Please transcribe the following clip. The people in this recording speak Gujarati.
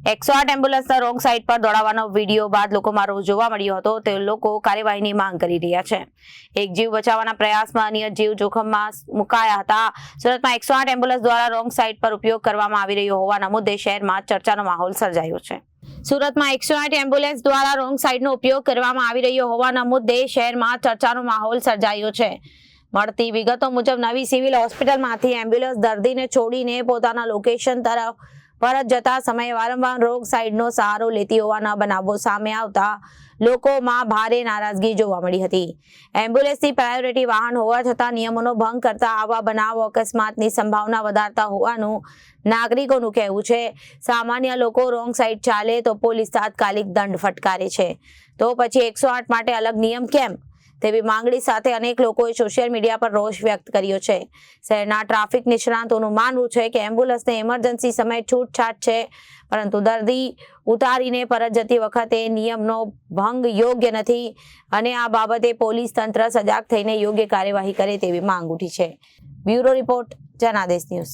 108 એમ્બ્યુલન્સના રોંગ સાઇડ પર દોડાવવાનો વિડીયો બાદ લોકોમાં રોષ જોવા મળ્યો હતો તે લોકો કાર્યવાહીની માંગ કરી રહ્યા છે। એક જીવ બચાવવાના પ્રયાસમાં અન્ય જીવ જોખમમાં મુકાયા હતા। સુરતમાં 108 એમ્બ્યુલન્સ દ્વારા રોંગ સાઇડ પર ઉપયોગ કરવામાં આવી રહ્યો હોવાના મુદ્દે શહેરમાં ચર્ચાનો માહોલ સર્જાયો છે। સુરતમાં 108 એમ્બ્યુલન્સ દ્વારા રોંગ સાઇડનો ઉપયોગ કરવામાં આવી રહ્યો હોવાના મુદ્દે શહેરમાં ચર્ચાનો માહોલ સર્જાયો છે। મળતી વિગતો મુજબ નવી સિવિલ હોસ્પિટલમાંથી એમ્બ્યુલન્સ દર્દીને છોડીને પોતાના લોકેશન તરફ પરત જતા સમયે વારંવાર રોંગ સાઇડનો સહારો લેતી હોવાના બનાવો સામે આવતા લોકોમાં ભારે નારાજગી જોવા મળી હતી। એમ્બ્યુલન્સની પ્રાયોરિટી વાહન હોવા છતાં નિયમોનો ભંગ કરતા આવા બનાવો અકસ્માતની સંભાવના વધારતા હોવાનું નાગરિકોનું કહેવું છે। સામાન્ય લોકો રોંગ સાઇડ ચાલે તો પોલીસ તાત્કાલિક દંડ ફટકારે છે, તો પછી 108 માટે અલગ નિયમ કેમ તેવી માંગણી સાથે અનેક લોકોએ સોશિયલ મીડિયા પર રોષ વ્યક્ત કર્યો છે। શહેરના ટ્રાફિક નિષ્ણાતોનું માનવું છે કે એમ્બ્યુલન્સને ઇમરજન્સી સમયે છૂટછાટ છે, પરંતુ દર્દી ઉતારીને પરત જતી વખતે નિયમનો ભંગ યોગ્ય નથી અને આ બાબતે પોલીસ તંત્ર સજાગ થઈને યોગ્ય કાર્યવાહી કરે તેવી માંગ ઉઠી છે। Bureau report, Janadesh news.